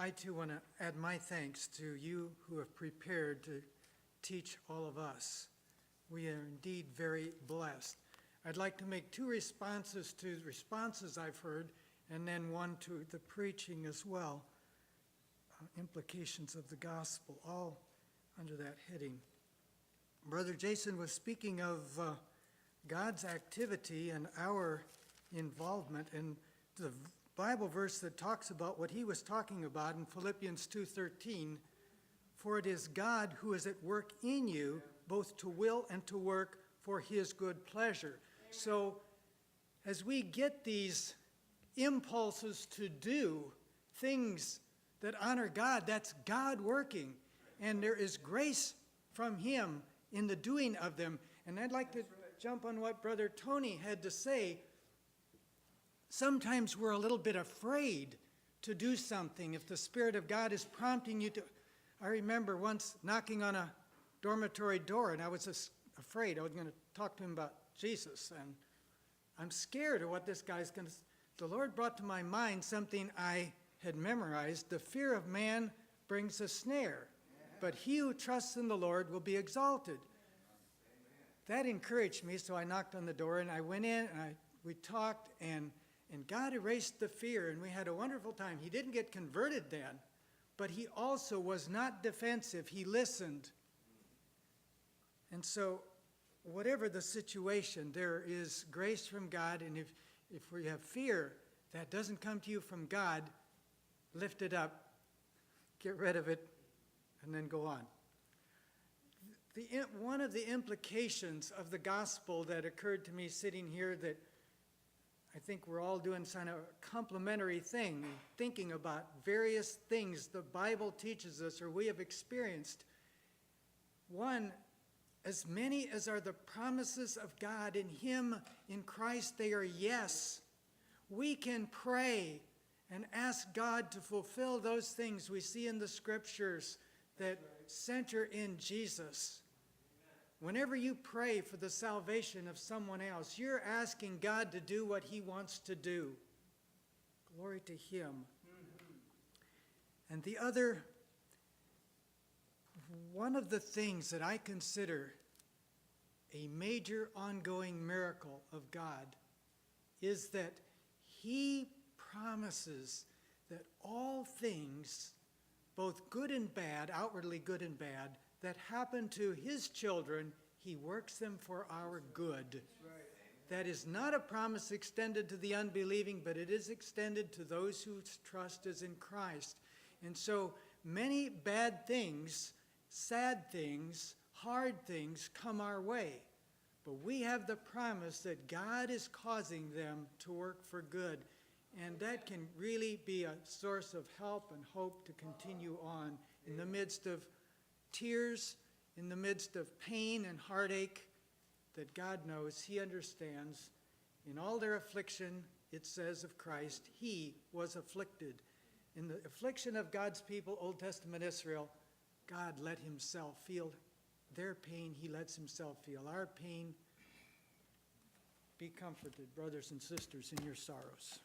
I too want to add my thanks to you who have prepared to teach all of us. We are indeed very blessed. I'd like to make two responses to responses I've heard, and then one to the preaching as well. Implications of the gospel, all under that heading. Brother Jason was speaking of God's activity and our involvement, and the Bible verse that talks about what he was talking about in Philippians 2:13, for it is God who is at work in you, both to will and to work for his good pleasure. So as we get these impulses to do things that honor God, that's God working. And there is grace from him in the doing of them. And I'd like to jump on what Brother Tony had to say. Sometimes we're a little bit afraid to do something if the Spirit of God is prompting you to. I remember once knocking on a dormitory door, and I was afraid. I was going to talk to him about Jesus, and I'm scared of what this guy's going to. The Lord brought to my mind something I had memorized. The fear of man brings a snare, but he who trusts in the Lord will be exalted. That encouraged me, so I knocked on the door, and I went in, and we talked, and God erased the fear, and we had a wonderful time. He didn't get converted then, but he also was not defensive. He listened. And so, whatever the situation, there is grace from God, and if we have fear that doesn't come to you from God, lift it up, get rid of it, and then go on. One of the implications of the gospel that occurred to me sitting here, that I think we're all doing kind of a complementary thing, thinking about various things the Bible teaches us or we have experienced. One, as many as are the promises of God in him, in Christ, they are yes. We can pray and ask God to fulfill those things we see in the scriptures that center in Jesus. Whenever you pray for the salvation of someone else, you're asking God to do what he wants to do. Glory to him. And the other, one of the things that I consider a major ongoing miracle of God is that he promises that all things, both good and bad, outwardly good and bad, that happen to his children, he works them for our good. That is not a promise extended to the unbelieving, but it is extended to those whose trust is in Christ. And so many bad things, sad things, hard things come our way. But we have the promise that God is causing them to work for good. And that can really be a source of help and hope to continue on in the midst of tears, in the midst of pain and heartache, that God knows, he understands. In all their affliction, it says of Christ, he was afflicted. In the affliction of God's people, Old Testament Israel, God let himself feel their pain. He lets himself feel our pain. Be comforted, brothers and sisters, in your sorrows.